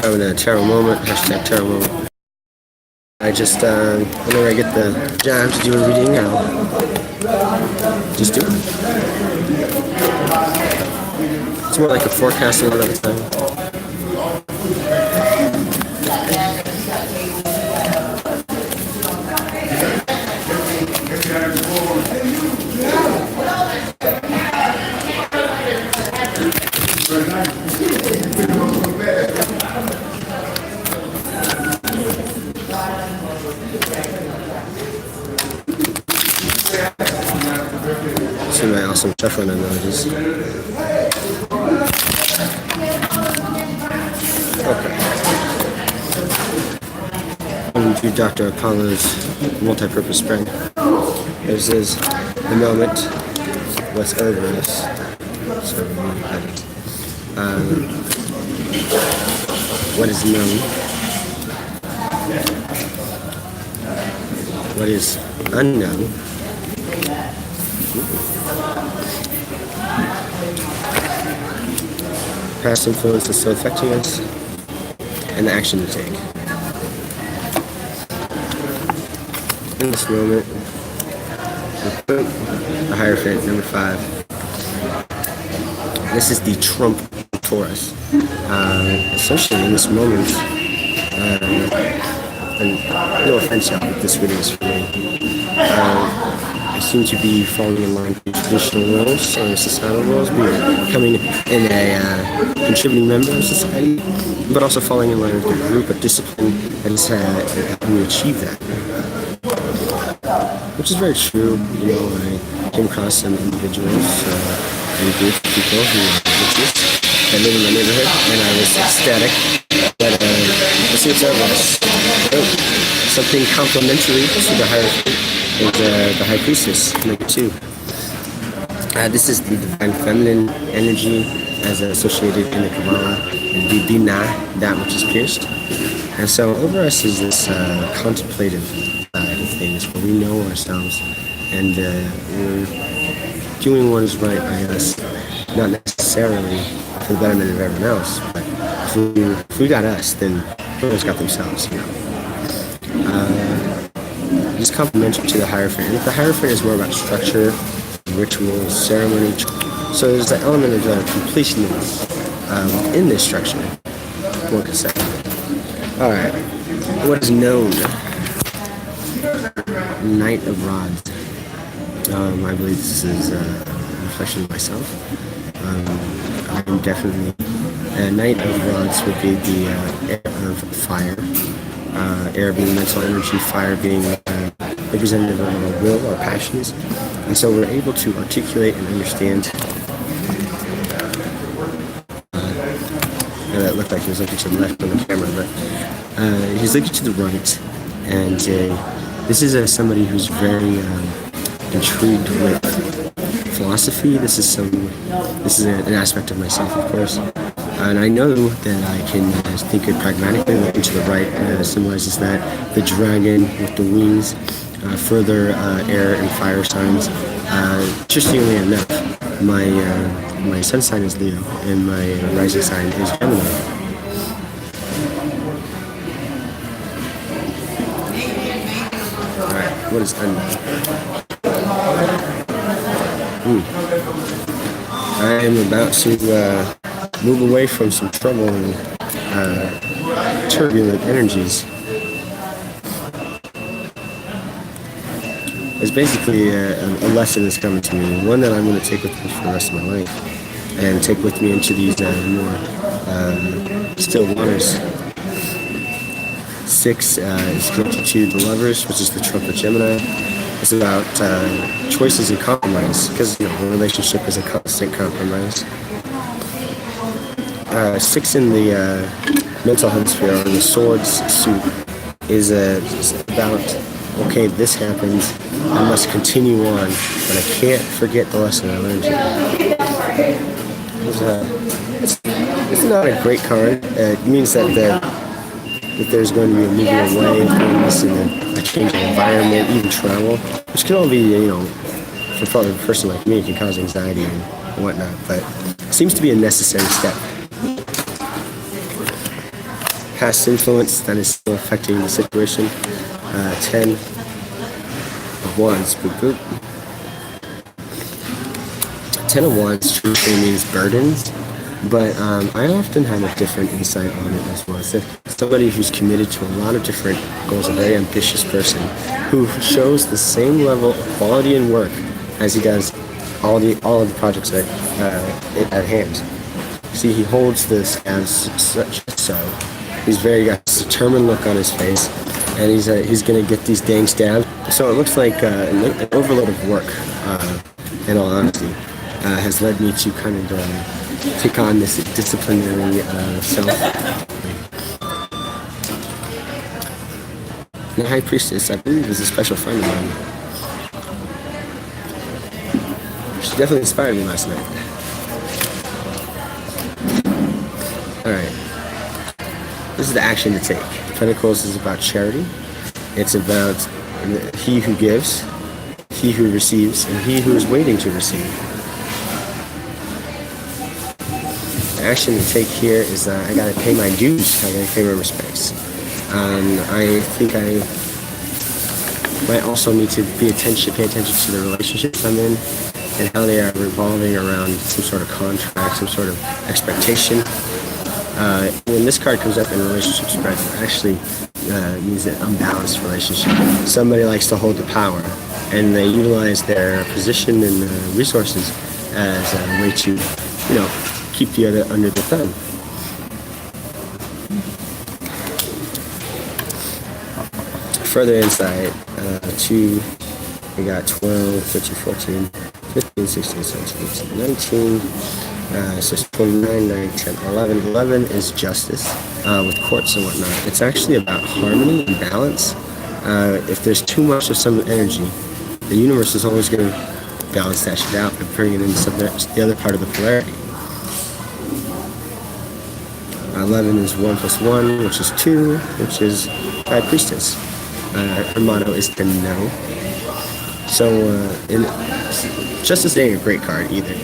Having a terrible moment. Hashtag terrible moment. I just, whenever I get the job to do a reading, I'll just do it. It's more like a forecasting one at a time. See my awesome shuffling analogies. Okay. Welcome to Dr. Apolos multipurpose spring. This is the moment. What's over us? So, what is known? What is unknown? Past influence is still affecting us, and the action to take. In this moment, we put the Hierophant, number 5. This is the trump for us. Essentially, in this moment, and no offense, y'all, if this reading is for me, I seem to be falling in line with traditional roles or societal roles, becoming in a contributing member of society, but also falling in line with a group of discipline that has helped me achieve that. Which is very true. You know, I came across some individuals and groups of people who are witches that live in my neighborhood, and I was ecstatic that let's see what's over us. Something complementary to the Hierophant is the High Priestess, number 2. This is the divine feminine energy as associated in the Kabbalah, and the Binah, that which is pierced. And so over us is this contemplative side of things where we know ourselves and we're doing what is right by us, not necessarily for the betterment of everyone else, but if we got us, then everyone's got themselves, you know. It's complementary to the Hierophant. The Hierophant is more about structure, rituals, ceremony. So there's the element of completionist in this structure, one could say. Alright, what is known? Knight of Rods. I believe this is a reflection of myself. I'm definitely... Knight of Rods would be the air of fire. Air being mental energy, fire being representative of our will, our passions. And so we're able to articulate and understand. That looked like he was looking to the left on the camera, but he's looking to the right. And this is somebody who's very intrigued with philosophy. This is an aspect of myself, of course. And I know that I can think it pragmatically. Looking to the right symbolizes that the dragon with the wings, further air and fire signs. Interestingly enough, my sun sign is Leo and my rising sign is Gemini. All right, what is unknown? I am about to move away from some trouble and turbulent energies. It's basically a lesson that's coming to me, one that I'm going to take with me for the rest of my life, and take with me into these more still waters. 6 is connected to the Lovers, which is the trump of Gemini. It's about choices and compromise, because a relationship is a constant compromise. 6 in the mental hemisphere, or the swords suit, is about, okay, this happens, I must continue on, but I can't forget the lesson I learned here. It's not a great card. It means that there's going to be a moving away from this and a change of environment, even travel, which can all be, for probably a person like me, it can cause anxiety and whatnot, but it seems to be a necessary step. past influence that is still affecting the situation. 10 of Wands, boop boop. 10 of Wands truthfully means burdens, but I often have a different insight on it as well. So somebody who's committed to a lot of different goals, a very ambitious person, who shows the same level of quality and work as he does all of the projects at hand. See, he holds the scabs such so. He's got a determined look on his face, and he's gonna get these dang stabs. So it looks like an overload of work, in all honesty, has led me to kind of take on this disciplinary self. The High Priestess, I believe, is a special friend of mine. She definitely inspired me last night. Alright. This is the action to take. Pentacles is about charity. It's about he who gives, he who receives, and he who is waiting to receive. The action to take here is I gotta pay my dues. I gotta pay my respects. I think I might also need to pay attention to the relationships I'm in and how they are revolving around some sort of contract, some sort of expectation. When this card comes up in relationship spread, it actually means an unbalanced relationship. Somebody likes to hold the power, and they utilize their position and resources as a way to, keep the other under the thumb. Further insight, we got 12, 13, 14, 15, 16, 17, 18, 19, so it's 29, 9, 10, 11. 11 is justice, with courts and whatnot. It's actually about harmony and balance. If there's too much of some energy, the universe is always going to balance that shit out and bring it into the other part of the polarity. 11 is 1 plus 1, which is 2, which is High Priestess. Her motto is to know. So, Justice ain't a great card either.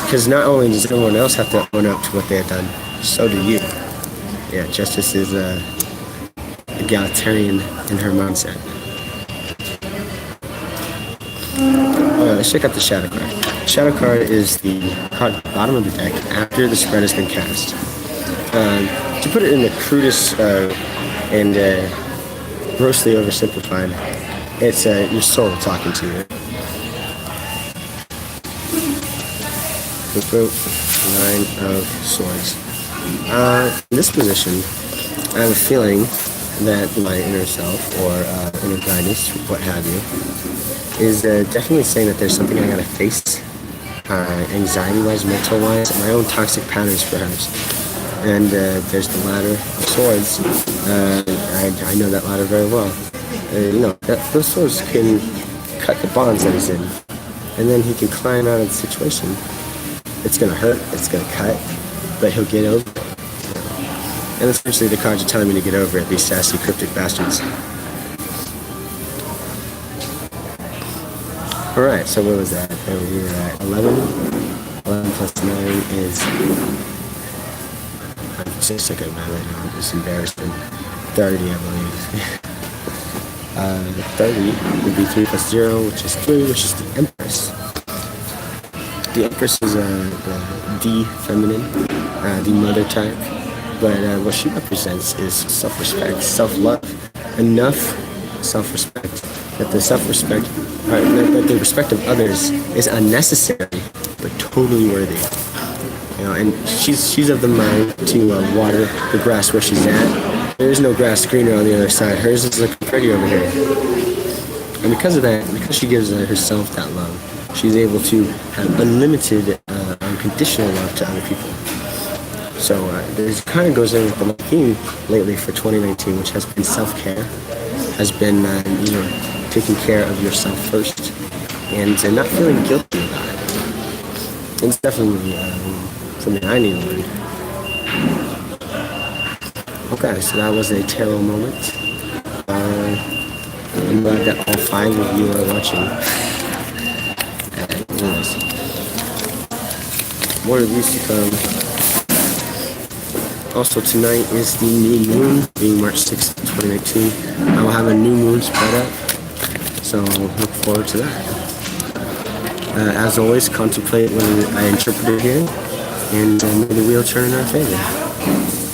Because not only does everyone else have to own up to what they have done, so do you. Yeah, Justice is egalitarian in her mindset. Let's check out the Shadow card. Shadow card is the card at the bottom of the deck after the spread has been cast. To put it in the crudest and grossly oversimplified, it's your soul talking to you. Nine of Swords. In this position, I have a feeling that my inner self or inner guidance, what have you, is definitely saying that there's something I gotta face, anxiety-wise, mental-wise, my own toxic patterns perhaps. And there's the Ladder of Swords. I know that ladder very well. Those swords can cut the bonds that he's in, and then he can climb out of the situation. It's gonna hurt, it's gonna cut, but he'll get over it. And essentially the cards are telling me to get over it, these sassy, cryptic bastards. Alright, so what was that? We were at 11. 11 plus 9 is... I'm just looking at my right now, it's embarrassing. 30, I believe. 30 would be 3 plus 0, which is 3, which is the Empress. The Empress is the feminine, the mother type, but what she represents is self-respect, self-love, enough self-respect that the self-respect, that the respect of others is unnecessary but totally worthy. And she's of the mind to water the grass where she's at. There is no grass greener on the other side. Hers is looking pretty over here. And because of that, because she gives herself that love, she's able to have unlimited, unconditional love to other people. So it kind of goes in with the theme lately for 2019, which has been self-care, has been taking care of yourself first, and not feeling guilty about it. It's definitely something I need to learn. Okay, so that was a tarot moment. I'm glad that all 5 of you are watching. Anyways, more of these to come. Also tonight is the new moon, being March 6th, 2019. I will have a new moon spread up, so look forward to that. As always, contemplate what I interpreted here, and may the wheel turn in our favor.